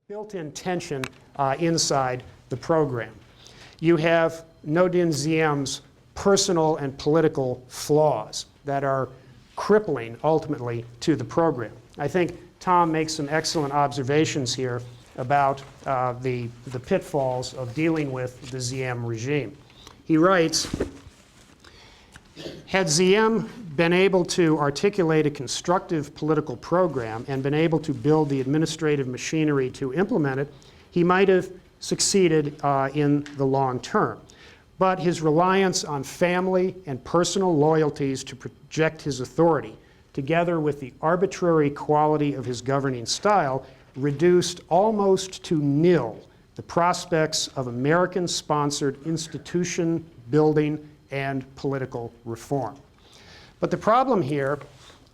built-in tension inside the program. You have No Dinh Diem's personal and political flaws that are crippling ultimately to the program. I think Tom makes some excellent observations here about the pitfalls of dealing with the Diem regime. He writes, had Diem been able to articulate a constructive political program and been able to build the administrative machinery to implement it, he might have succeeded in the long term. But his reliance on family and personal loyalties to project his authority, together with the arbitrary quality of his governing style, reduced almost to nil the prospects of American-sponsored institution building and political reform. But the problem here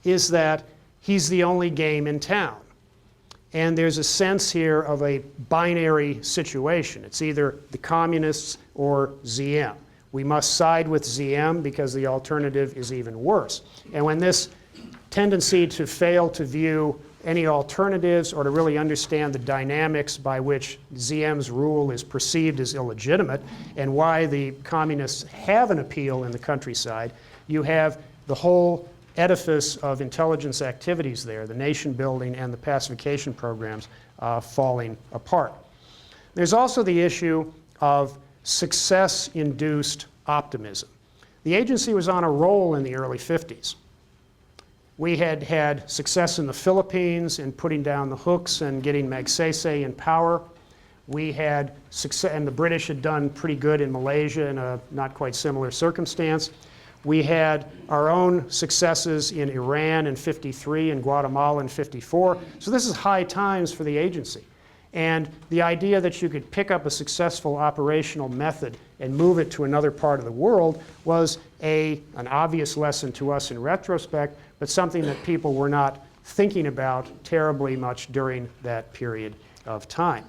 is that he's the only game in town. And there's a sense here of a binary situation. It's either the communists or Diem. We must side with Diem because the alternative is even worse. And when this tendency to fail to view any alternatives or to really understand the dynamics by which Diem's rule is perceived as illegitimate and why the communists have an appeal in the countryside, you have the whole edifice of intelligence activities there, the nation building and the pacification programs falling apart. There's also the issue of success-induced optimism. The agency was on a roll in the early 50s. We had had success in the Philippines in putting down the hooks and getting MHCHAOS in power. We had success, and the British had done pretty good in Malaysia in a not quite similar circumstance. We had our own successes in Iran in '53 and Guatemala in '54. So this is high times for the agency. And the idea that you could pick up a successful operational method and move it to another part of the world was an obvious lesson to us in retrospect, but something that people were not thinking about terribly much during that period of time.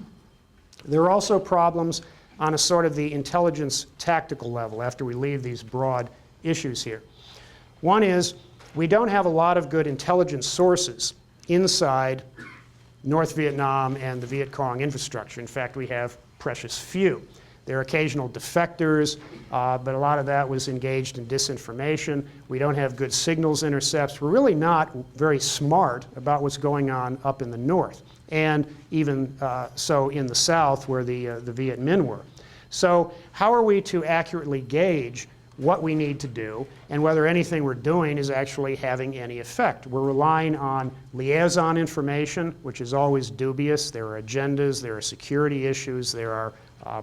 There are also problems on a sort of the intelligence tactical level after we leave these broad issues here. One is we don't have a lot of good intelligence sources inside North Vietnam and the Viet Cong infrastructure. In fact, we have precious few. There are occasional defectors, but a lot of that was engaged in disinformation. We don't have good signals intercepts. We're really not very smart about what's going on up in the north, and even so in the south where the Viet Minh were. So how are we to accurately gauge what we need to do and whether anything we're doing is actually having any effect? We're relying on liaison information, which is always dubious. There are agendas, there are security issues, there are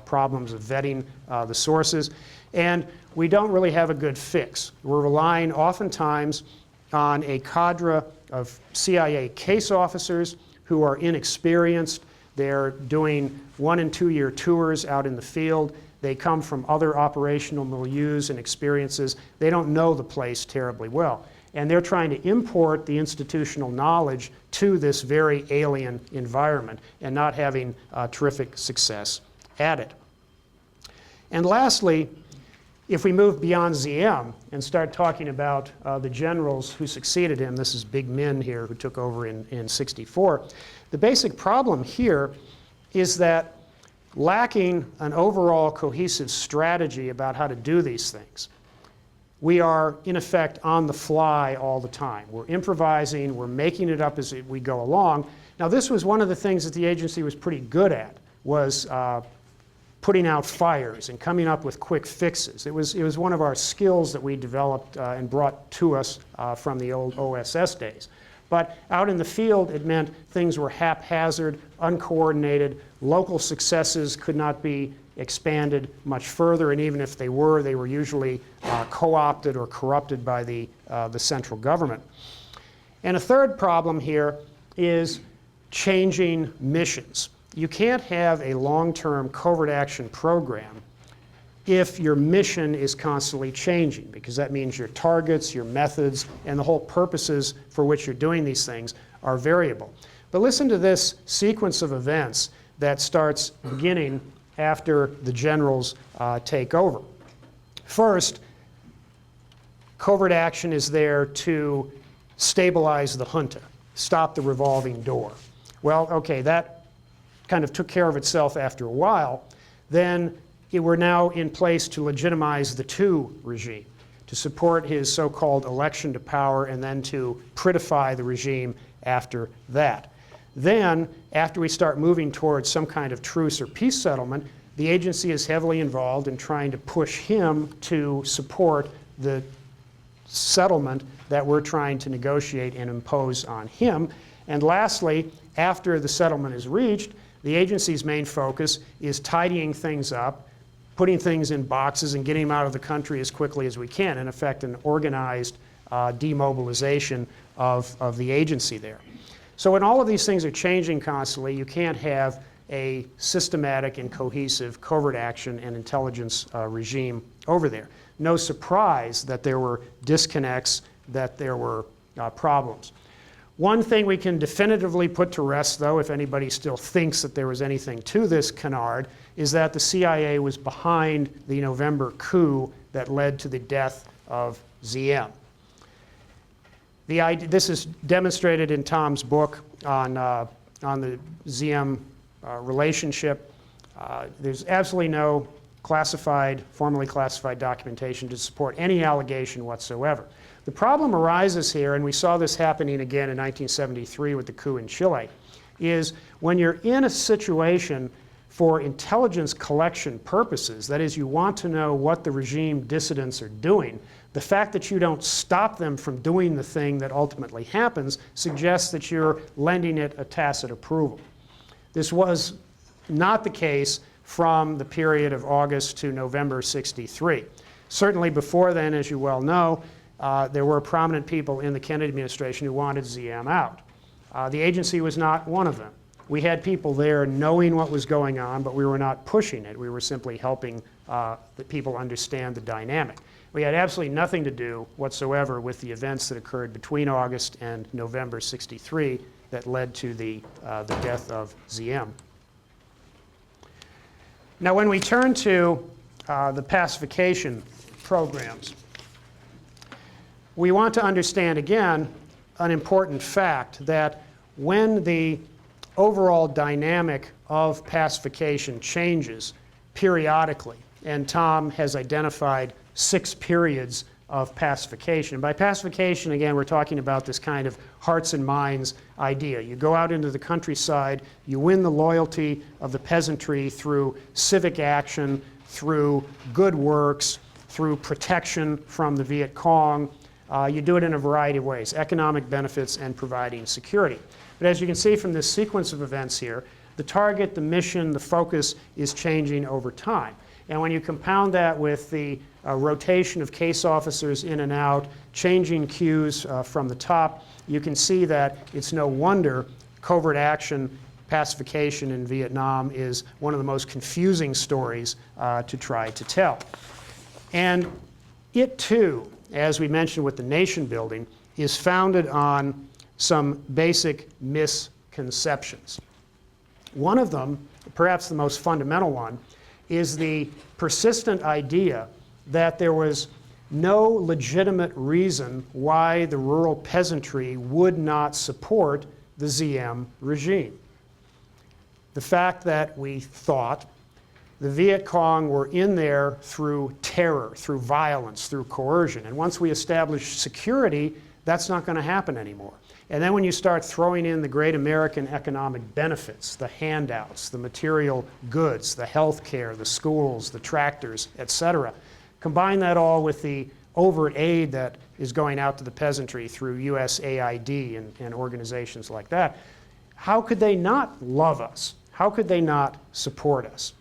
problems of vetting the sources, and we don't really have a good fix. We're relying oftentimes on a cadre of CIA case officers who are inexperienced. They're doing 1- and 2-year tours out in the field. They come from other operational milieus and experiences. They don't know the place terribly well. And they're trying to import the institutional knowledge to this very alien environment and not having terrific success at it. And lastly, if we move beyond Diem and start talking about the generals who succeeded him, this is Big Min here who took over in '64, the basic problem here is that lacking an overall cohesive strategy about how to do these things, we are in effect on the fly all the time. We're improvising, we're making it up as we go along. Now this was one of the things that the agency was pretty good at, was putting out fires and coming up with quick fixes. It was one of our skills that we developed and brought to us from the old OSS days. But out in the field, it meant things were haphazard, uncoordinated. Local successes could not be expanded much further, and even if they were usually co-opted or corrupted by the central government. And a third problem here is changing missions. You can't have a long-term covert action program if your mission is constantly changing, because that means your targets, your methods, and the whole purposes for which you're doing these things are variable. But listen to this sequence of events that starts beginning after the generals take over. First, covert action is there to stabilize the junta, stop the revolving door. Well, okay, that kind of took care of itself after a while, then we're now in place to legitimize the Coup regime, to support his so-called election to power and then to prettify the regime after that. Then, after we start moving towards some kind of truce or peace settlement, the agency is heavily involved in trying to push him to support the settlement that we're trying to negotiate and impose on him. And lastly, after the settlement is reached, the agency's main focus is tidying things up, putting things in boxes and getting them out of the country as quickly as we can. In effect, an organized demobilization of the agency there. So when all of these things are changing constantly, you can't have a systematic and cohesive covert action and intelligence regime over there. No surprise that there were disconnects, that there were problems. One thing we can definitively put to rest, though, if anybody still thinks that there was anything to this canard, is that the CIA was behind the November coup that led to the death of ZM. This is demonstrated in Tom's book on the ZM relationship. There's absolutely no formally classified documentation to support any allegation whatsoever. The problem arises here, and we saw this happening again in 1973 with the coup in Chile, is when you're in a situation for intelligence collection purposes, that is, you want to know what the regime dissidents are doing, the fact that you don't stop them from doing the thing that ultimately happens suggests that you're lending it a tacit approval. This was not the case from the period of August to November '63. Certainly before then, as you well know, there were prominent people in the Kennedy administration who wanted ZM out. The agency was not one of them. We had people there knowing what was going on, but we were not pushing it. We were simply helping the people understand the dynamic. We had absolutely nothing to do whatsoever with the events that occurred between August and November '63 that led to the death of ZM. Now, when we turn to the pacification programs, we want to understand again an important fact that when the overall dynamic of pacification changes periodically, and Tom has identified 6 periods of pacification. And by pacification, again, we're talking about this kind of hearts and minds idea. You go out into the countryside, you win the loyalty of the peasantry through civic action, through good works, through protection from the Viet Cong. You do it in a variety of ways, economic benefits and providing security. But as you can see from this sequence of events here, the target, the mission, the focus is changing over time. And when you compound that with the rotation of case officers in and out, changing cues from the top, you can see that it's no wonder covert action pacification in Vietnam is one of the most confusing stories to try to tell. And it too, as we mentioned with the nation building, is founded on some basic misconceptions. One of them, perhaps the most fundamental one, is the persistent idea that there was no legitimate reason why the rural peasantry would not support the ZM regime. The fact that we thought the Viet Cong were in there through terror, through violence, through coercion. And once we establish security, that's not going to happen anymore. And then when you start throwing in the great American economic benefits, the handouts, the material goods, the health care, the schools, the tractors, etc., combine that all with the overt aid that is going out to the peasantry through USAID and organizations like that, how could they not love us? How could they not support us?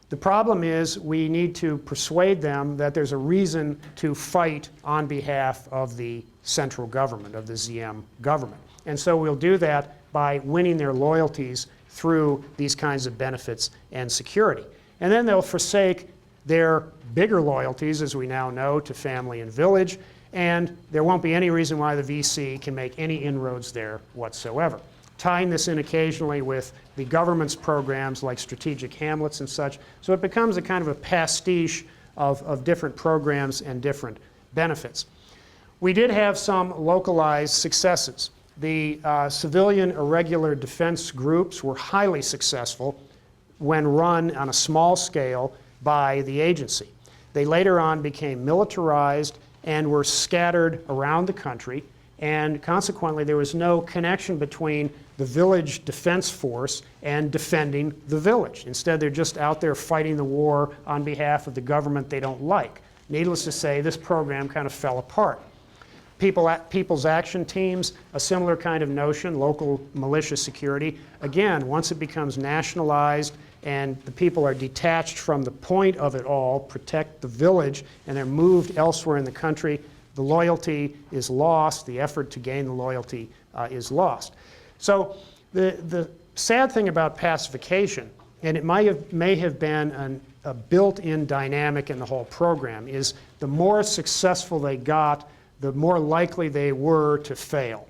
The problem is we need to persuade them that there's a reason to fight on behalf of the central government, of the ZM government. And so we'll do that by winning their loyalties through these kinds of benefits and security. And then they'll forsake their bigger loyalties, as we now know, to family and village, and there won't be any reason why the VC can make any inroads there whatsoever. Tying this in occasionally with the government's programs like strategic hamlets and such, so it becomes a kind of a pastiche of different programs and different benefits. We did have some localized successes. The civilian irregular defense groups were highly successful when run on a small scale by the agency. They later on became militarized and were scattered around the country, and consequently there was no connection between the village defense force and defending the village. Instead, they're just out there fighting the war on behalf of the government they don't like. Needless to say, this program kind of fell apart. People's action teams, a similar kind of notion, local militia security. Again, once it becomes nationalized and the people are detached from the point of it all, protect the village, and they're moved elsewhere in the country, the loyalty is lost, the effort to gain the loyalty is lost. So the sad thing about pacification, and it may have been a built-in dynamic in the whole program, is the more successful they got, the more likely they were to fail.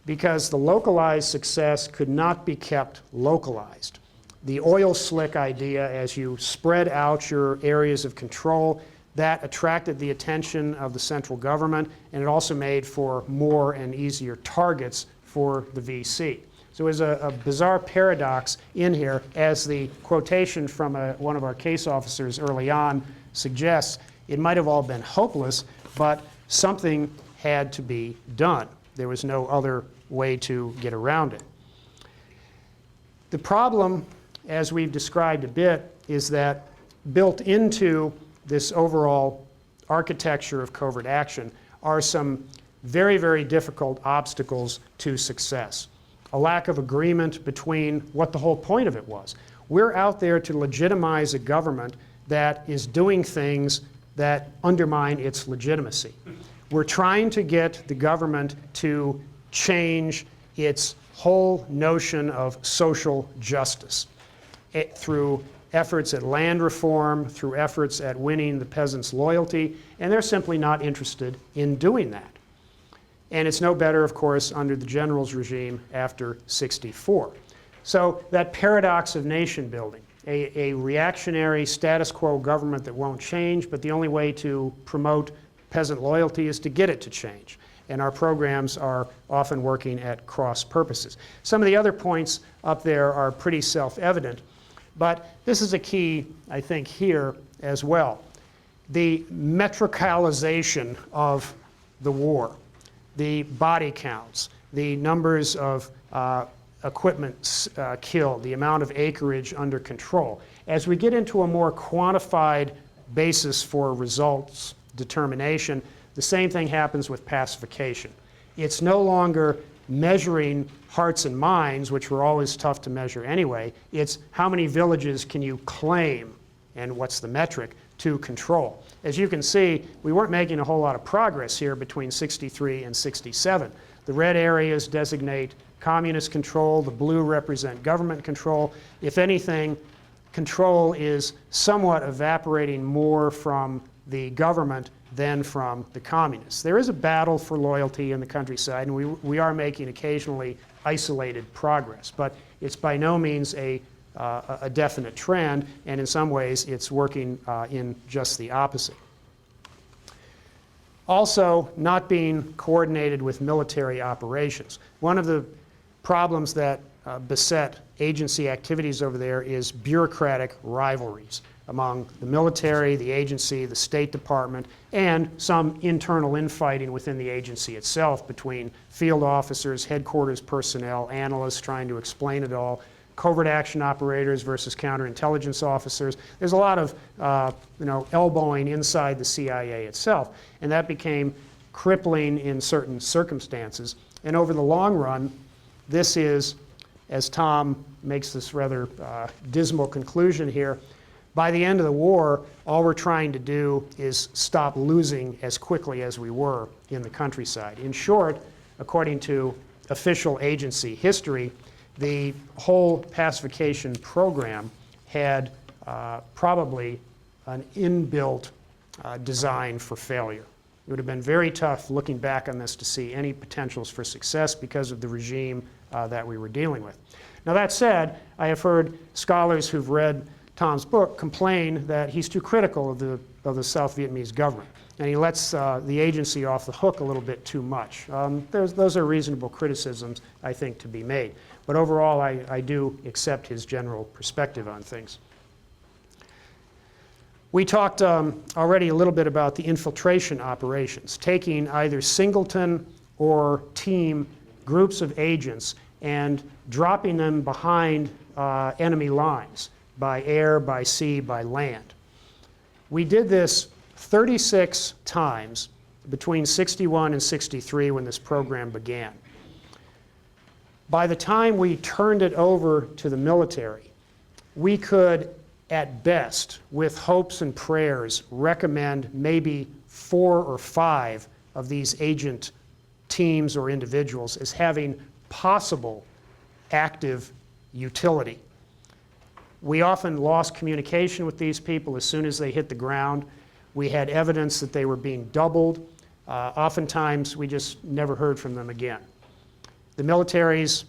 Because the localized success could not be kept localized. The oil slick idea, as you spread out your areas of control, that attracted the attention of the central government, and it also made for more and easier targets for the VC. So there's a bizarre paradox in here, as the quotation from one of our case officers early on suggests. It might have all been hopeless, but something had to be done. There was no other way to get around it. The problem, as we've described a bit, is that built into this overall architecture of covert action are some very, very difficult obstacles to success. A lack of agreement between what the whole point of it was. We're out there to legitimize a government that is doing things that undermine its legitimacy. We're trying to get the government to change its whole notion of social justice through efforts at land reform, through efforts at winning the peasants' loyalty, and they're simply not interested in doing that. And it's no better, of course, under the general's regime after '64. So that paradox of nation building, a reactionary status quo government that won't change, but the only way to promote peasant loyalty is to get it to change. And our programs are often working at cross purposes. Some of the other points up there are pretty self-evident, but this is a key, I think, here as well. The metricalization of the war, the body counts, the numbers of equipment killed, the amount of acreage under control. As we get into a more quantified basis for results determination, the same thing happens with pacification. It's no longer measuring hearts and minds, which were always tough to measure anyway. It's how many villages can you claim, and what's the metric, to control. As you can see, we weren't making a whole lot of progress here between '63 and '67. The red areas designate communist control, the blue represent government control. If anything, control is somewhat evaporating more from the government than from the communists. There is a battle for loyalty in the countryside, and we are making occasionally isolated progress, but it's by no means a definite trend, and in some ways it's working in just the opposite. Also, not being coordinated with military operations. One of the problems that beset agency activities over there is bureaucratic rivalries among the military, the agency, the State Department, and some internal infighting within the agency itself between field officers, headquarters personnel, analysts trying to explain it all, covert action operators versus counterintelligence officers. There's a lot of elbowing inside the CIA itself, and that became crippling in certain circumstances. And over the long run, this is, as Tom makes this rather dismal conclusion here, by the end of the war, all we're trying to do is stop losing as quickly as we were in the countryside. In short, according to official agency history, the whole pacification program had probably an inbuilt design for failure. It would have been very tough looking back on this to see any potentials for success because of the regime that we were dealing with. Now that said, I have heard scholars who've read Tom's book complain that he's too critical of the South Vietnamese government. and he lets the agency off the hook a little bit too much. Those are reasonable criticisms, I think, to be made. But overall, I do accept his general perspective on things. We talked already a little bit about the infiltration operations, taking either singleton or team groups of agents and dropping them behind enemy lines by air, by sea, by land. We did this 36 times between 61 and 63 when this program began. By the time we turned it over to the military, we could, at best, with hopes and prayers, recommend maybe 4 or 5 of these agent teams or individuals as having possible active utility. We often lost communication with these people as soon as they hit the ground. We had evidence that they were being doubled. Oftentimes, we just never heard from them again. The military's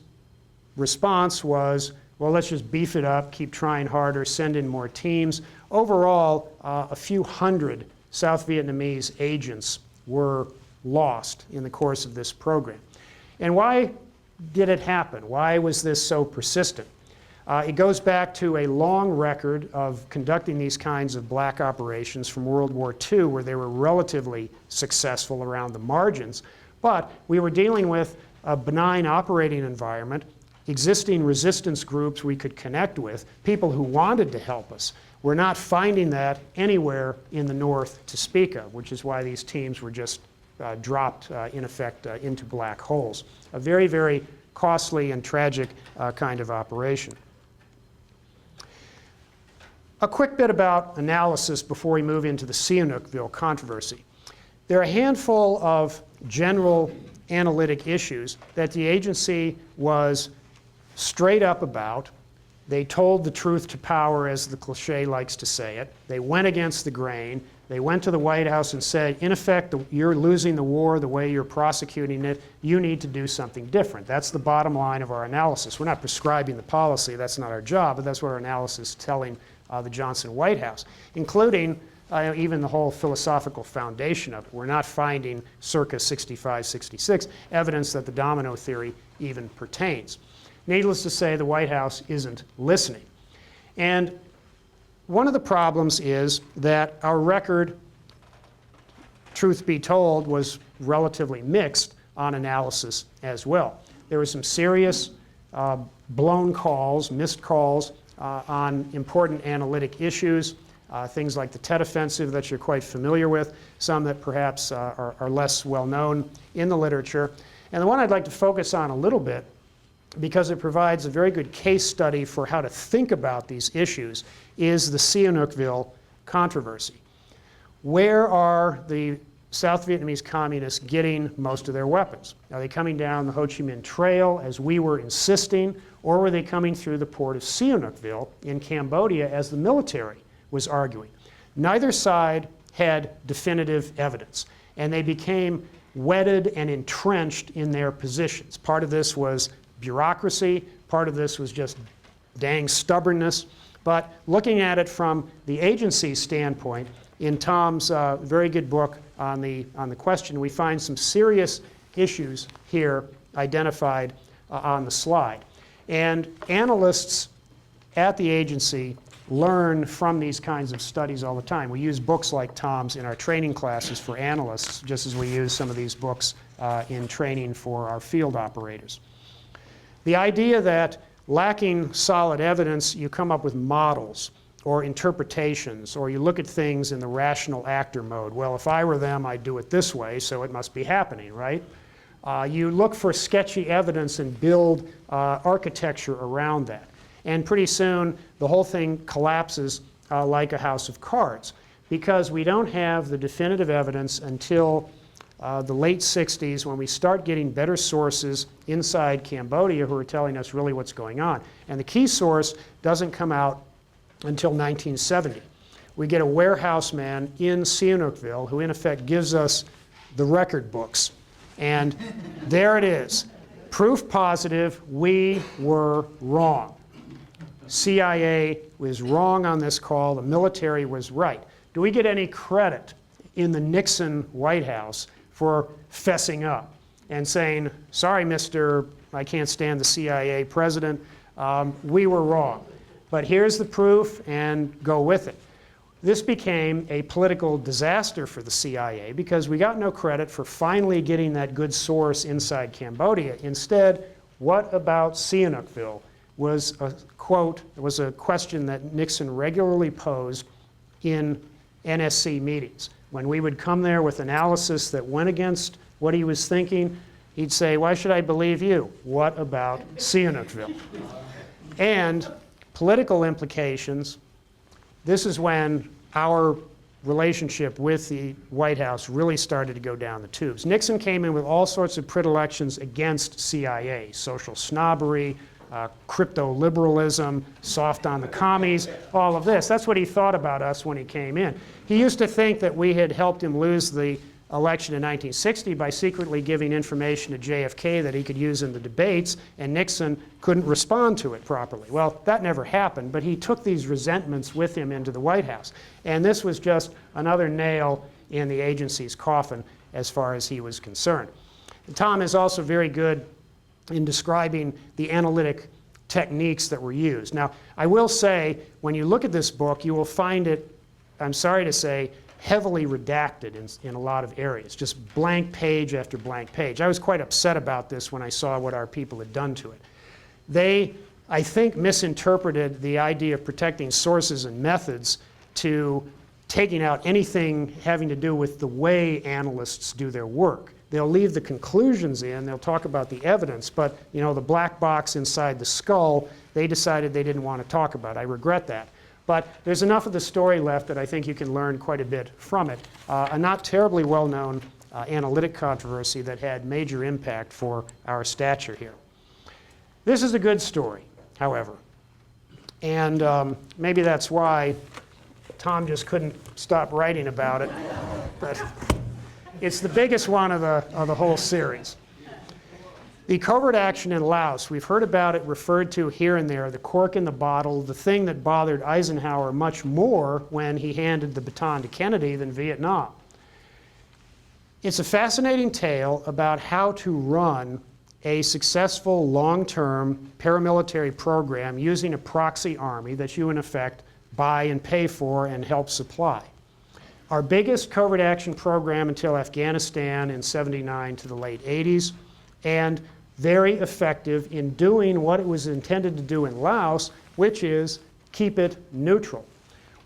response was, well, let's just beef it up, keep trying harder, send in more teams. Overall, a few hundred South Vietnamese agents were lost in the course of this program. And why did it happen? Why was this so persistent? It goes back to a long record of conducting these kinds of black operations from World War II, where they were relatively successful around the margins. But we were dealing with a benign operating environment, existing resistance groups we could connect with, people who wanted to help us. We're not finding that anywhere in the North to speak of, which is why these teams were just dropped, in effect, into black holes. A very, very costly and tragic kind of operation. A quick bit about analysis before we move into the Sihanoukville controversy. There are a handful of general analytic issues that the agency was straight up about. They told the truth to power, as the cliche likes to say it. They went against the grain. They went to the White House and said, in effect, you're losing the war the way you're prosecuting it. You need to do something different. That's the bottom line of our analysis. We're not prescribing the policy. That's not our job, but that's what our analysis is telling the Johnson White House, including even the whole philosophical foundation of it. We're not finding circa 65, 66 evidence that the domino theory even pertains. Needless to say, the White House isn't listening. And one of the problems is that our record, truth be told, was relatively mixed on analysis as well. There were some serious blown calls, missed calls on important analytic issues, things like the Tet Offensive that you're quite familiar with, some that perhaps are less well known in the literature. And the one I'd like to focus on a little bit, because it provides a very good case study for how to think about these issues, is the Sihanoukville controversy. Where are the South Vietnamese communists getting most of their weapons? Are they coming down the Ho Chi Minh Trail, as we were insisting, or were they coming through the port of Sihanoukville in Cambodia, as the military was arguing? Neither side had definitive evidence, and they became wedded and entrenched in their positions. Part of this was bureaucracy, part of this was just dang stubbornness. But looking at it from the agency's standpoint, in Tom's very good book on the question, we find some serious issues here identified on the slide. And analysts at the agency learn from these kinds of studies all the time. We use books like Tom's in our training classes for analysts, just as we use some of these books in training for our field operators. The idea that lacking solid evidence, you come up with models or interpretations, or you look at things in the rational actor mode. Well, if I were them, I'd do it this way, so it must be happening, right? You look for sketchy evidence and build architecture around that. And pretty soon, the whole thing collapses like a house of cards, because we don't have the definitive evidence until the late 60s, when we start getting better sources inside Cambodia who are telling us really what's going on. And the key source doesn't come out until 1970. We get a warehouse man in Sihanoukville who in effect gives us the record books. And there it is. Proof positive, we were wrong. CIA was wrong on this call, the military was right. Do we get any credit in the Nixon White House for fessing up and saying, sorry, Mr. I can't stand the CIA president, we were wrong. But here's the proof and go with it. This became a political disaster for the CIA because we got no credit for finally getting that good source inside Cambodia. Instead, what about Sihanoukville was a quote, was a question that Nixon regularly posed in NSC meetings. When we would come there with analysis that went against what he was thinking, he'd say, why should I believe you? What about Sihanoukville? And political implications, this is when our relationship with the White House really started to go down the tubes. Nixon came in with all sorts of predilections against CIA, social snobbery, crypto-liberalism, soft on the commies, all of this. That's what he thought about us when he came in. He used to think that we had helped him lose the election in 1960 by secretly giving information to JFK that he could use in the debates, and Nixon couldn't respond to it properly. Well, that never happened, but he took these resentments with him into the White House. And this was just another nail in the agency's coffin as far as he was concerned. And Tom is also very good in describing the analytic techniques that were used. Now, I will say, when you look at this book, you will find it, I'm sorry to say, heavily redacted in a lot of areas, just blank page after blank page. I was quite upset about this when I saw what our people had done to it. They, I think, misinterpreted the idea of protecting sources and methods to taking out anything having to do with the way analysts do their work. They'll leave the conclusions in, they'll talk about the evidence, but you know, the black box inside the skull, they decided they didn't want to talk about. I regret that. But there's enough of the story left that I think you can learn quite a bit from it. A not terribly well-known analytic controversy that had major impact for our stature here. This is a good story, however. And maybe that's why Tom just couldn't stop writing about it. But it's the biggest one of the whole series. The covert action in Laos, we've heard about it referred to here and there, the cork in the bottle, the thing that bothered Eisenhower much more when he handed the baton to Kennedy than Vietnam. It's a fascinating tale about how to run a successful long-term paramilitary program using a proxy army that you in effect buy and pay for and help supply. Our biggest covert action program until Afghanistan in '79 to the late '80s, and very effective in doing what it was intended to do in Laos, which is keep it neutral.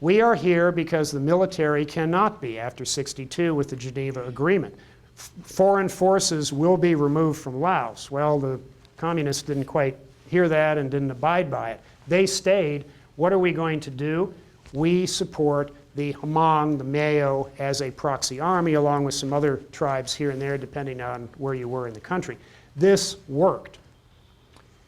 We are here because the military cannot be after '62 with the Geneva Agreement. Foreign forces will be removed from Laos. Well, the communists didn't quite hear that and didn't abide by it. They stayed. What are we going to do? We support the Hmong, the Mao, as a proxy army, along with some other tribes here and there, depending on where you were in the country. This worked.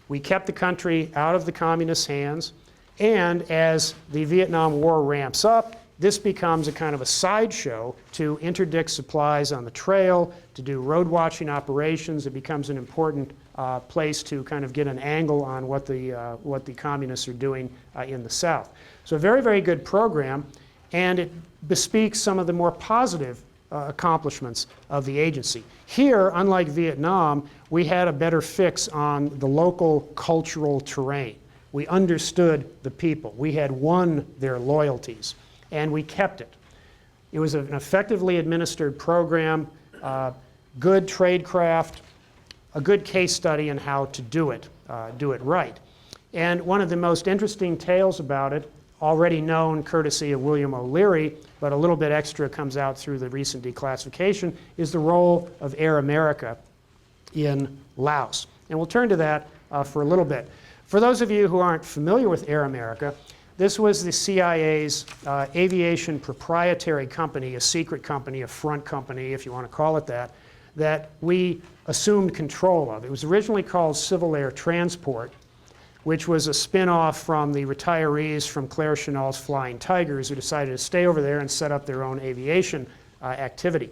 We kept the country out of the communists' hands, and as the Vietnam War ramps up, this becomes a kind of a sideshow to interdict supplies on the trail, to do road watching operations. It becomes an important place to kind of get an angle on what the communists are doing in the South. So a very, very good program. And it bespeaks some of the more positive accomplishments of the agency. Here, unlike Vietnam, we had a better fix on the local cultural terrain. We understood the people. We had won their loyalties, and we kept it. It was an effectively administered program, good tradecraft, a good case study in how to do it right. And one of the most interesting tales about it, already known courtesy of William O'Leary, but a little bit extra comes out through the recent declassification, is the role of Air America in Laos. And we'll turn to that for a little bit. For those of you who aren't familiar with Air America, this was the CIA's aviation proprietary company, a secret company, a front company, if you want to call it that we assumed control of. It was originally called Civil Air Transport, which was a spin-off from the retirees from Claire Chennault's Flying Tigers, who decided to stay over there and set up their own aviation activity.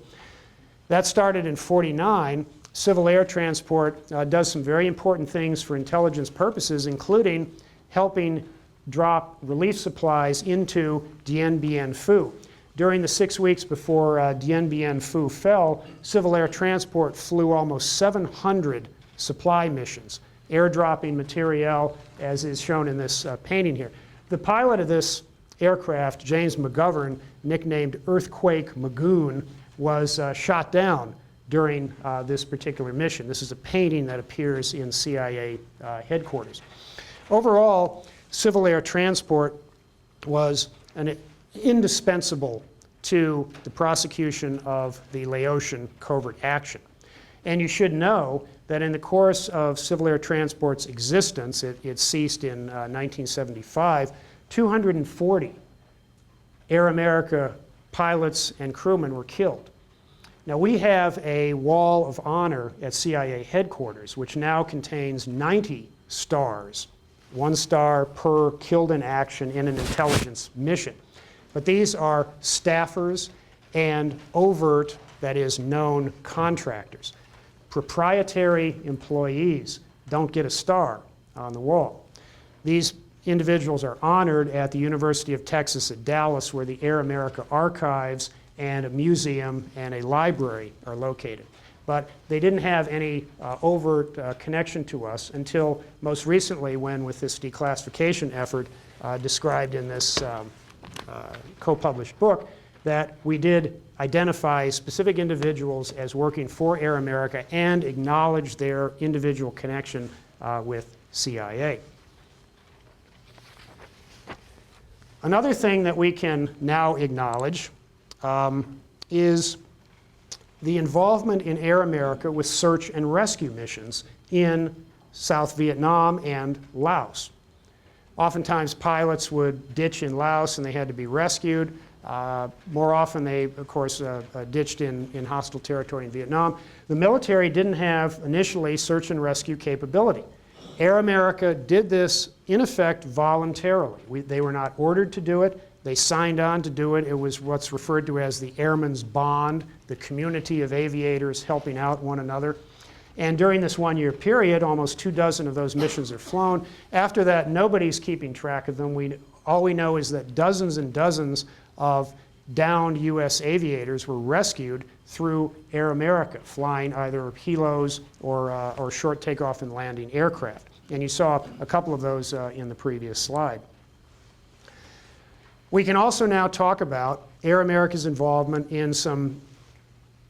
That started in '49. Civil Air Transport does some very important things for intelligence purposes, including helping drop relief supplies into Dien Bien Phu. During the 6 weeks before Dien Bien Phu fell, Civil Air Transport flew almost 700 supply missions, airdropping materiel, as is shown in this painting here. The pilot of this aircraft, James McGovern, nicknamed Earthquake Magoon, was shot down during this particular mission. This is a painting that appears in CIA headquarters. Overall, Civil Air Transport was indispensable to the prosecution of the Laotian covert action. And you should know that in the course of Civil Air Transport's existence, it ceased in 1975, 240 Air America pilots and crewmen were killed. Now we have a wall of honor at CIA headquarters, which now contains 90 stars, 1 star per killed in action in an intelligence mission. But these are staffers and overt, that is, known contractors. Proprietary employees don't get a star on the wall. These individuals are honored at the University of Texas at Dallas, where the Air America archives and a museum and a library are located. But they didn't have any overt connection to us until most recently, when with this declassification effort described in this co-published book, that we did identify specific individuals as working for Air America and acknowledge their individual connection with CIA. Another thing that we can now acknowledge is the involvement in Air America with search and rescue missions in South Vietnam and Laos. Oftentimes pilots would ditch in Laos and they had to be rescued. More often they, of course, ditched in hostile territory in Vietnam. The military didn't have initially search and rescue capability. Air America did this, in effect, voluntarily. They were not ordered to do it. They signed on to do it. It was what's referred to as the Airman's Bond, the community of aviators helping out one another. And during this 1-year period, almost 24 of those missions are flown. After that, nobody's keeping track of them. All we know is that dozens and dozens of downed U.S. aviators were rescued through Air America, flying either helos or short takeoff and landing aircraft. And you saw a couple of those in the previous slide. We can also now talk about Air America's involvement in some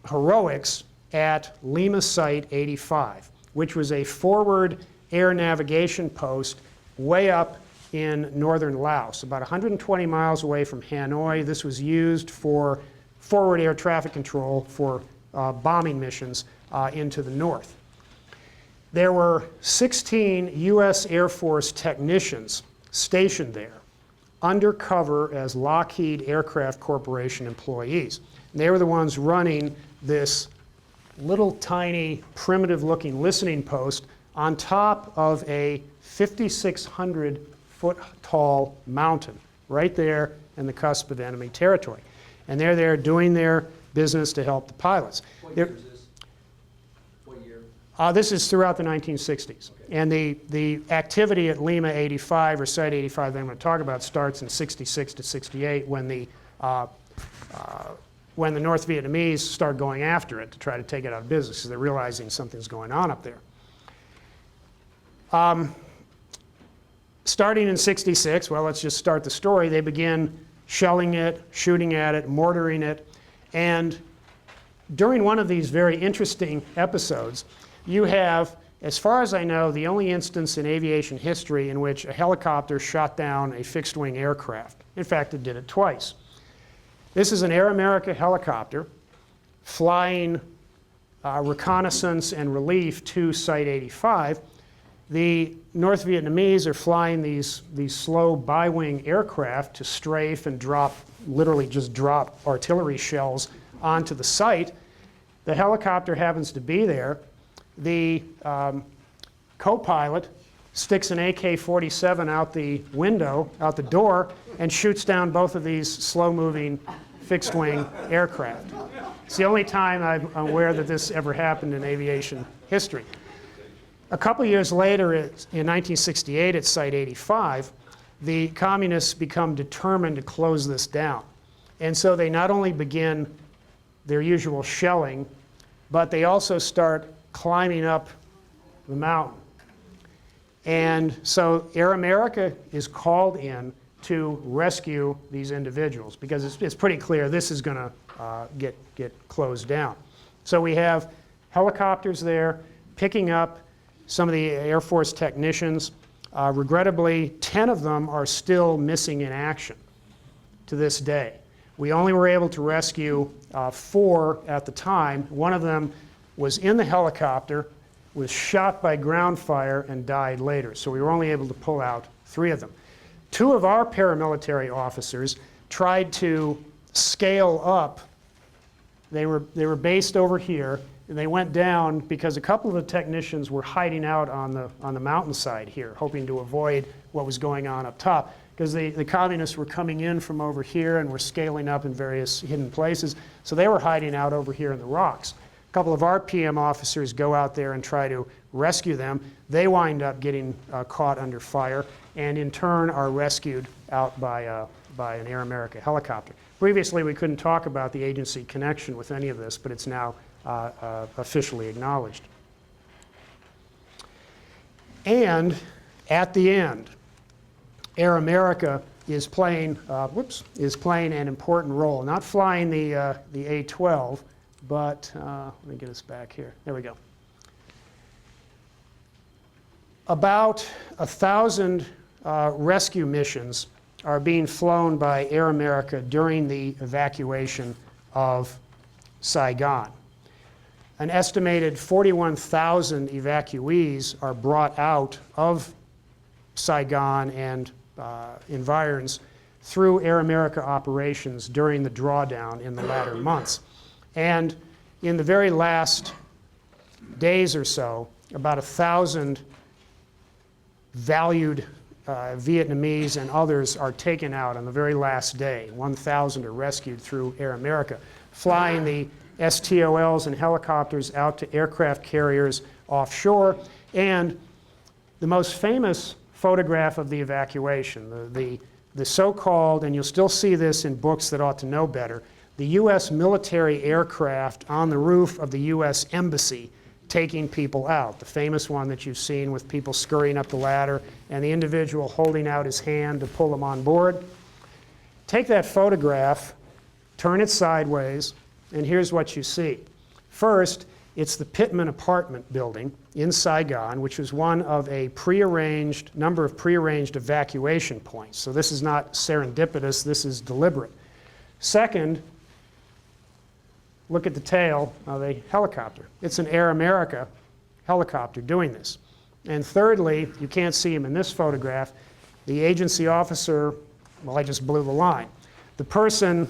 heroics at Lima Site 85, which was a forward air navigation post way up in northern Laos, about 120 miles away from Hanoi. This was used for forward air traffic control for bombing missions into the north. There were 16 U.S. Air Force technicians stationed there, undercover as Lockheed Aircraft Corporation employees. And they were the ones running this little tiny primitive-looking listening post on top of a 5,600-foot tall mountain right there in the cusp of enemy territory. And they're there doing their business to help the pilots. What year is this? What year? This is throughout the 1960s. Okay. And the activity at Lima 85, or Site 85 that I'm going to talk about, starts in 66 to 68 when the North Vietnamese start going after it to try to take it out of business because they're realizing something's going on up there. Starting in 66, well, let's just start the story. They begin shelling it, shooting at it, mortaring it. And during one of these very interesting episodes, you have, as far as I know, the only instance in aviation history in which a helicopter shot down a fixed-wing aircraft. In fact, it did it twice. This is an Air America helicopter flying reconnaissance and relief to Site 85. The North Vietnamese are flying these slow bi-wing aircraft to strafe and drop, literally just drop artillery shells onto the site. The helicopter happens to be there. The co-pilot sticks an AK-47 out the window, out the door, and shoots down both of these slow-moving fixed-wing aircraft. It's the only time I'm aware that this ever happened in aviation history. A couple years later, in 1968 at Site 85, the communists become determined to close this down. And so they not only begin their usual shelling, but they also start climbing up the mountain. And so Air America is called in to rescue these individuals because it's pretty clear this is going to get closed down. So we have helicopters there picking up some of the Air Force technicians. Regrettably, 10 of them are still missing in action to this day. We only were able to rescue 4 at the time. One of them was in the helicopter, was shot by ground fire, and died later. So we were only able to pull out 3 of them. 2 of our paramilitary officers tried to scale up. They were based over here, and they went down because a couple of the technicians were hiding out on the mountainside here, hoping to avoid what was going on up top, because the communists were coming in from over here and were scaling up in various hidden places. So they were hiding out over here in the rocks. A couple of our PM officers go out there and try to rescue them. They wind up getting caught under fire, and in turn are rescued out by an Air America helicopter. Previously, we couldn't talk about the agency connection with any of this, but it's now officially acknowledged. And at the end, Air America is playing an important role, not flying the A-12, but let me get us back here. There we go. About 1,000 rescue missions are being flown by Air America during the evacuation of Saigon. An estimated 41,000 evacuees are brought out of Saigon and environs through Air America operations during the drawdown in the latter months. And in the very last days or so, about 1,000 valued Vietnamese and others are taken out on the very last day. 1,000 are rescued through Air America, flying the STOLs and helicopters out to aircraft carriers offshore. And the most famous photograph of the evacuation, the so-called, and you'll still see this in books that ought to know better, the U.S. military aircraft on the roof of the U.S. Embassy taking people out. The famous one that you've seen with people scurrying up the ladder and the individual holding out his hand to pull them on board. Take that photograph, turn it sideways, and here's what you see. First, it's the Pittman apartment building in Saigon, which was one of a number of prearranged evacuation points. So this is not serendipitous, this is deliberate. Second, look at the tail of a helicopter. It's an Air America helicopter doing this. And thirdly, you can't see him in this photograph, the agency officer, well, I just blew the line. The person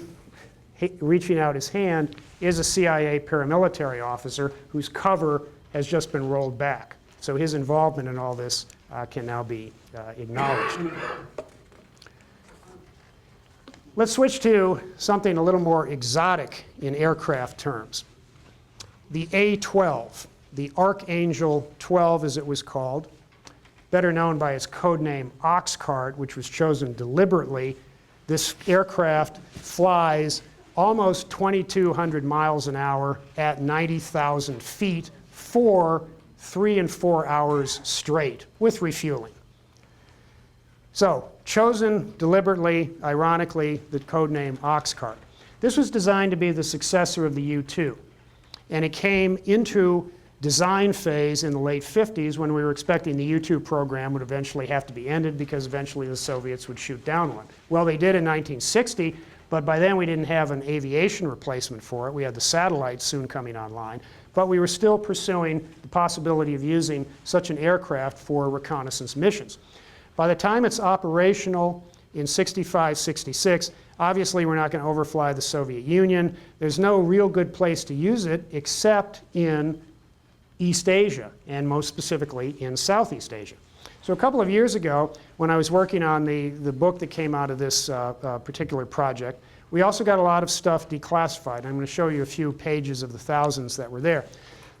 reaching out his hand is a CIA paramilitary officer whose cover has just been rolled back. So his involvement in all this can now be acknowledged. Let's switch to something a little more exotic in aircraft terms. The A-12, the Archangel 12 as it was called, better known by its code name Oxcart, which was chosen deliberately. This aircraft flies almost 2,200 miles an hour at 90,000 feet for 3 and 4 hours straight with refueling. So, chosen deliberately, ironically, the code name Oxcart. This was designed to be the successor of the U-2, and it came into design phase in the late 50s when we were expecting the U-2 program would eventually have to be ended because eventually the Soviets would shoot down one. Well, they did in 1960, but by then we didn't have an aviation replacement for it. We had the satellites soon coming online, but we were still pursuing the possibility of using such an aircraft for reconnaissance missions. By the time it's operational in 65, 66, obviously we're not going to overfly the Soviet Union. There's no real good place to use it except in East Asia, and most specifically in Southeast Asia. So a couple of years ago, when I was working on the book that came out of this particular project, we also got a lot of stuff declassified. I'm going to show you a few pages of the thousands that were there.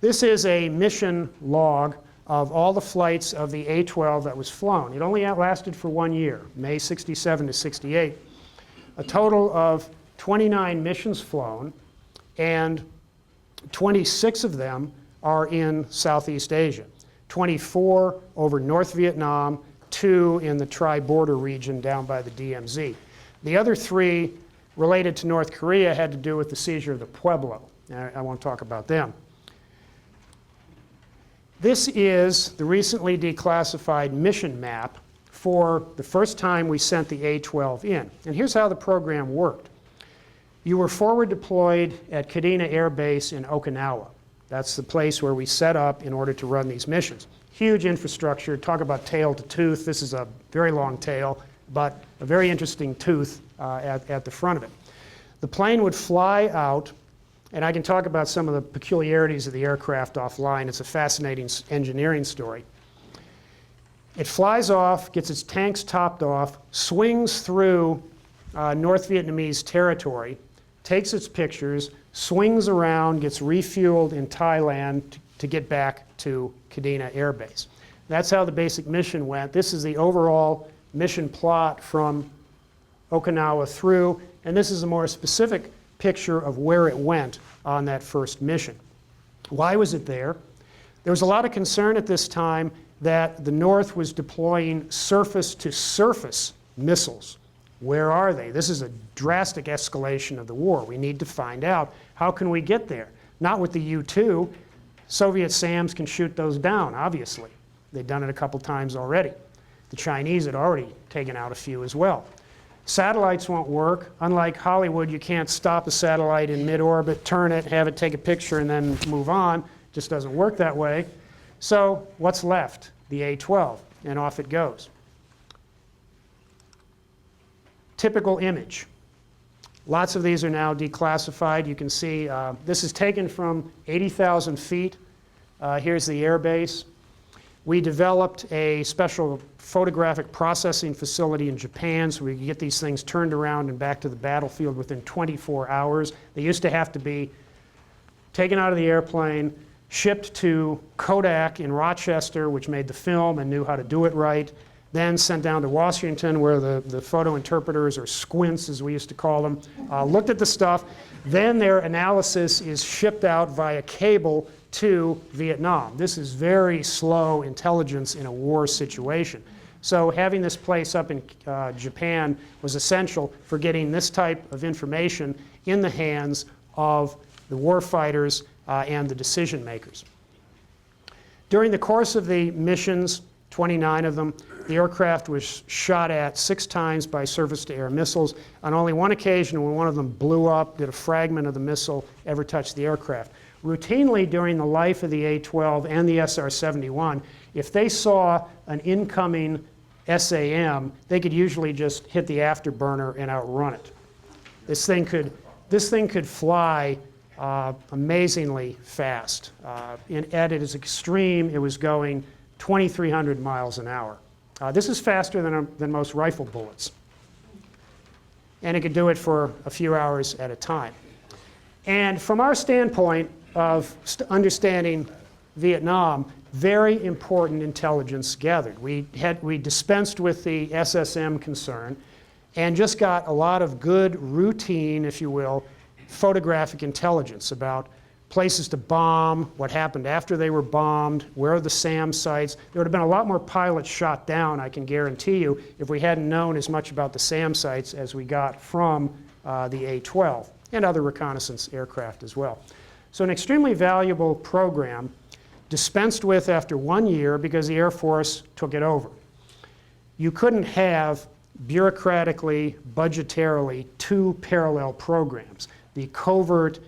This is a mission log of all the flights of the A-12 that was flown. It only lasted for 1 year, May 67 to 68. A total of 29 missions flown, and 26 of them are in Southeast Asia. 24 over North Vietnam, 2 in the tri-border region down by the DMZ. The other 3 related to North Korea had to do with the seizure of the Pueblo. I won't talk about them. This is the recently declassified mission map for the first time we sent the A-12 in. And here's how the program worked. You were forward deployed at Kadena Air Base in Okinawa. That's the place where we set up in order to run these missions. Huge infrastructure. Talk about tail to tooth. This is a very long tail, but a very interesting tooth at the front of it. The plane would fly out, and I can talk about some of the peculiarities of the aircraft offline. It's a fascinating engineering story. It flies off, gets its tanks topped off, swings through North Vietnamese territory, takes its pictures, swings around, gets refueled in Thailand to get back to Kadena Air Base. That's how the basic mission went. This is the overall mission plot from Okinawa through, and this is a more specific picture of where it went on that first mission. Why was it there? There was a lot of concern at this time that the North was deploying surface-to-surface missiles. Where are they? This is a drastic escalation of the war. We need to find out, how can we get there? Not with the U-2. Soviet SAMs can shoot those down, obviously. They've done it a couple times already. The Chinese had already taken out a few as well. Satellites won't work. Unlike Hollywood, you can't stop a satellite in mid-orbit, turn it, have it take a picture, and then move on. It just doesn't work that way. So what's left? The A-12, and off it goes. Typical image. Lots of these are now declassified. You can see this is taken from 80,000 feet. Here's the air base. We developed a special photographic processing facility in Japan so we could get these things turned around and back to the battlefield within 24 hours. They used to have to be taken out of the airplane, shipped to Kodak in Rochester, which made the film and knew how to do it right, then sent down to Washington, where the photo interpreters, or squints as we used to call them, looked at the stuff. Then their analysis is shipped out via cable to Vietnam. This is very slow intelligence in a war situation. So having this place up in Japan was essential for getting this type of information in the hands of the war fighters and the decision makers. During the course of the missions, 29 of them, the aircraft was shot at 6 times by surface-to-air missiles. On only one occasion, when one of them blew up, did a fragment of the missile ever touch the aircraft. Routinely during the life of the A-12 and the SR-71, if they saw an incoming SAM, they could usually just hit the afterburner and outrun it. This thing could fly amazingly fast. At its extreme, it was going 2,300 miles an hour. This is faster than most rifle bullets. And it could do it for a few hours at a time. And from our standpoint of understanding Vietnam, very important intelligence gathered. We dispensed with the SSM concern and just got a lot of good routine, if you will, photographic intelligence about places to bomb, what happened after they were bombed, where are the SAM sites. There would have been a lot more pilots shot down, I can guarantee you, if we hadn't known as much about the SAM sites as we got from the A-12 and other reconnaissance aircraft as well. So an extremely valuable program, dispensed with after 1 year because the Air Force took it over. You couldn't have bureaucratically, budgetarily, 2 parallel programs. The covert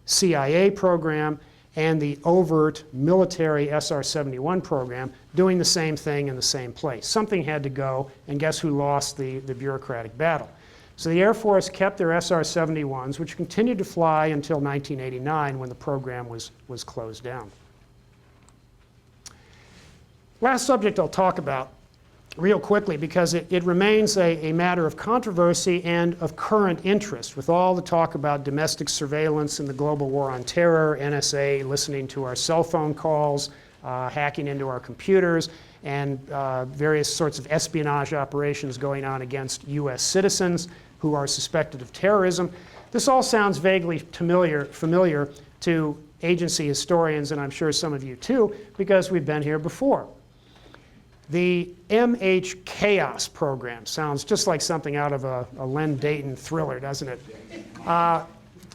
CIA program and the overt military SR-71 program doing the same thing in the same place. Something had to go, and guess who lost the bureaucratic battle? So the Air Force kept their SR-71s, which continued to fly until 1989 when the program was closed down. Last subject I'll talk about real quickly, because it remains a matter of controversy and of current interest with all the talk about domestic surveillance and the global war on terror, NSA listening to our cell phone calls, hacking into our computers, and various sorts of espionage operations going on against US citizens who are suspected of terrorism. This all sounds vaguely familiar to agency historians, and I'm sure some of you too, because we've been here before. The MHCHAOS program sounds just like something out of a Len Deighton thriller, doesn't it?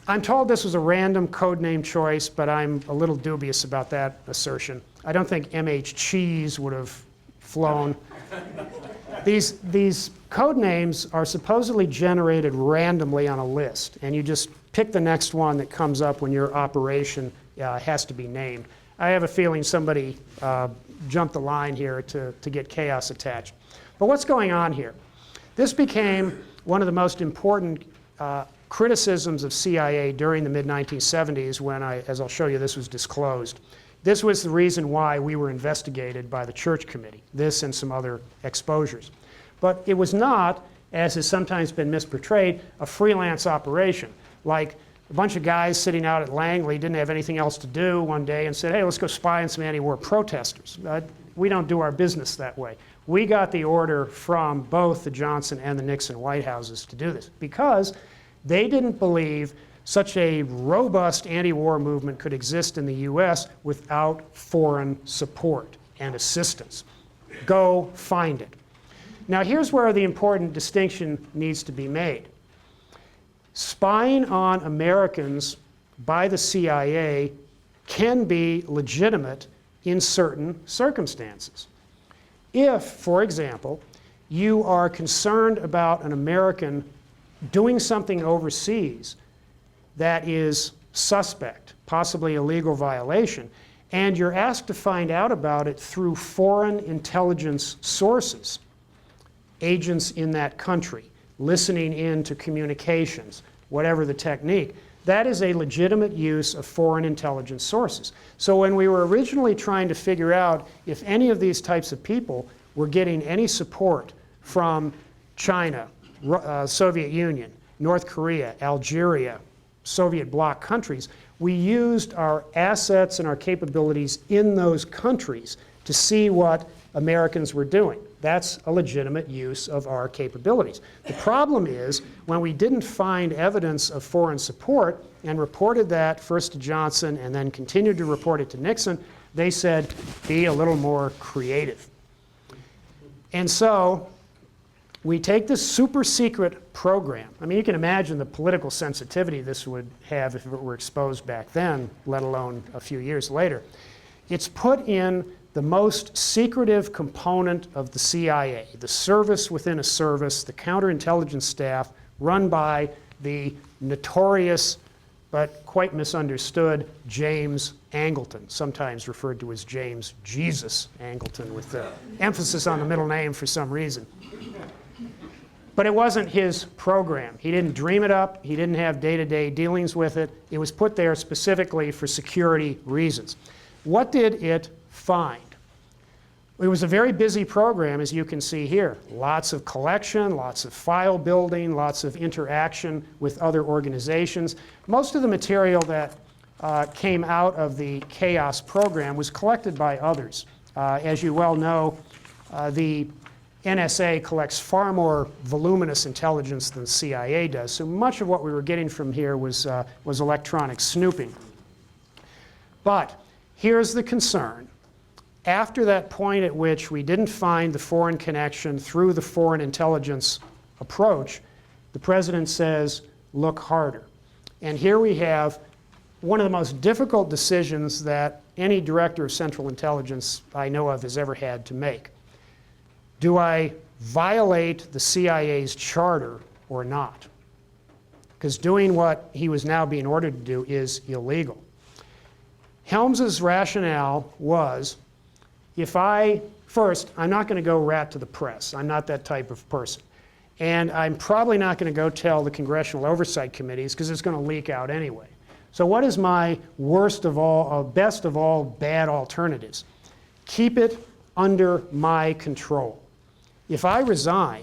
I'm told this was a random code name choice, but I'm a little dubious about that assertion. I don't think MHCHAOS would have flown. These code names are supposedly generated randomly on a list, and you just pick the next one that comes up when your operation has to be named. I have a feeling somebody jumped the line here to get chaos attached. But what's going on here? This became one of the most important criticisms of CIA during the mid-1970s when, as I'll show you, this was disclosed. This was the reason why we were investigated by the Church Committee, this and some other exposures. But it was not, as has sometimes been misportrayed, a freelance operation. Like a bunch of guys sitting out at Langley didn't have anything else to do one day and said, hey, let's go spy on some anti-war protesters. We don't do our business that way. We got the order from both the Johnson and the Nixon White Houses to do this because they didn't believe such a robust anti-war movement could exist in the US without foreign support and assistance. Go find it. Now here's where the important distinction needs to be made. Spying on Americans by the CIA can be legitimate in certain circumstances. If, for example, you are concerned about an American doing something overseas that is suspect, possibly a legal violation, and you're asked to find out about it through foreign intelligence sources, agents in that country, listening in to communications, whatever the technique, that is a legitimate use of foreign intelligence sources. So when we were originally trying to figure out if any of these types of people were getting any support from China, Soviet Union, North Korea, Algeria, Soviet bloc countries, we used our assets and our capabilities in those countries to see what Americans were doing. That's a legitimate use of our capabilities. The problem is when we didn't find evidence of foreign support and reported that first to Johnson and then continued to report it to Nixon, they said, be a little more creative. And so we take this super secret program. I mean, you can imagine the political sensitivity this would have if it were exposed back then, let alone a few years later. It's put in the most secretive component of the CIA, the service within a service, the counterintelligence staff run by the notorious but quite misunderstood James Angleton, sometimes referred to as James Jesus Angleton with the emphasis on the middle name for some reason. But it wasn't his program. He didn't dream it up. He didn't have day-to-day dealings with it. It was put there specifically for security reasons. What did it find? It was a very busy program, as you can see here. Lots of collection, lots of file building, lots of interaction with other organizations. Most of the material that came out of the CHAOS program was collected by others. As you well know, the NSA collects far more voluminous intelligence than CIA does. So much of what we were getting from here was electronic snooping. But here's the concern. After that point at which we didn't find the foreign connection through the foreign intelligence approach, the president says, look harder. And here we have one of the most difficult decisions that any director of Central Intelligence I know of has ever had to make. Do I violate the CIA's charter or not? Because doing what he was now being ordered to do is illegal. Helms's rationale was, first, I'm not going to go rat to the press. I'm not that type of person. And I'm probably not going to go tell the congressional oversight committees because it's going to leak out anyway. So what is my worst of all, best of all bad alternatives? Keep it under my control. If I resign,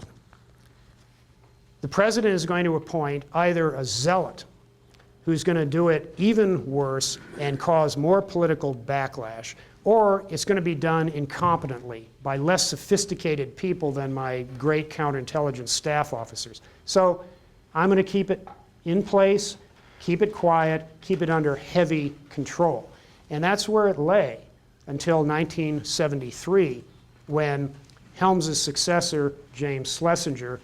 the president is going to appoint either a zealot who's going to do it even worse and cause more political backlash, or it's going to be done incompetently by less sophisticated people than my great counterintelligence staff officers. So I'm going to keep it in place, keep it quiet, keep it under heavy control. And that's where it lay until 1973, when Helms's successor, James Schlesinger,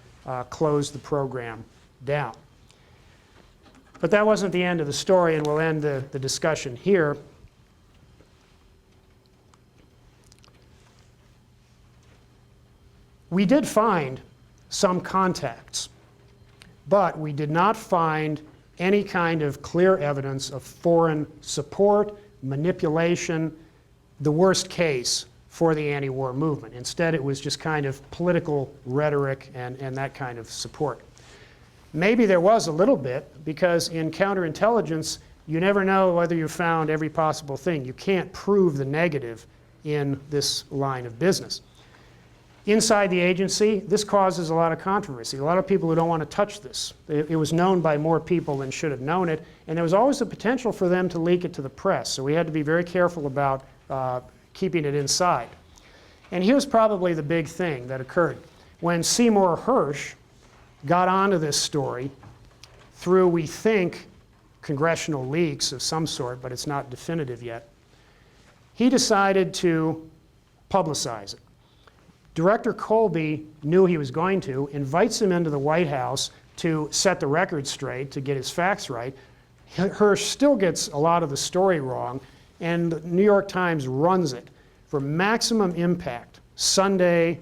closed the program down. But that wasn't the end of the story, and we'll end the discussion here. We did find some contacts, but we did not find any kind of clear evidence of foreign support, manipulation, the worst case for the anti-war movement. Instead, it was just kind of political rhetoric and that kind of support. Maybe there was a little bit, because in counterintelligence, you never know whether you found every possible thing. You can't prove the negative in this line of business. Inside the agency, this causes a lot of controversy. A lot of people who don't want to touch this. It was known by more people than should have known it, and there was always the potential for them to leak it to the press. So we had to be very careful about keeping it inside. And here's probably the big thing that occurred. When Seymour Hersh got onto this story through, we think, congressional leaks of some sort, but it's not definitive yet, he decided to publicize it. Director Colby knew he was going to, invites him into the White House to set the record straight, to get his facts right. Hersh still gets a lot of the story wrong, and the New York Times runs it for maximum impact. Sunday,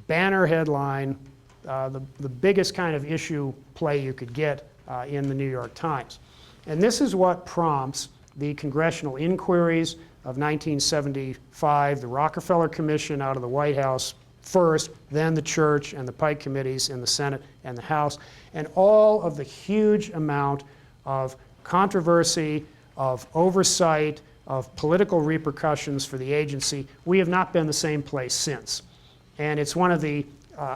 banner headline, the biggest kind of issue play you could get in the New York Times. And this is what prompts the congressional inquiries of 1975, the Rockefeller Commission out of the White House first, then the Church and the Pike committees in the Senate and the House, and all of the huge amount of controversy, of oversight, of political repercussions for the agency. We have not been the same place since. And it's one of the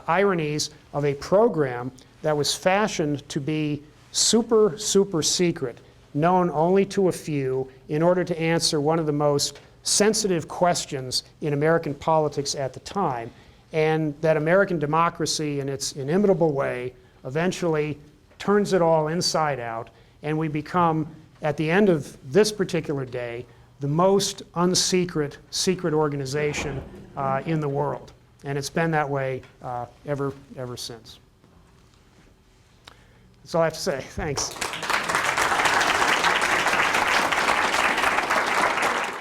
ironies of a program that was fashioned to be super, super secret, known only to a few, in order to answer one of the most sensitive questions in American politics at the time, and that American democracy, in its inimitable way, eventually turns it all inside out, and we become, at the end of this particular day, the most unsecret, secret organization in the world. And it's been that way ever since. That's all I have to say. Thanks.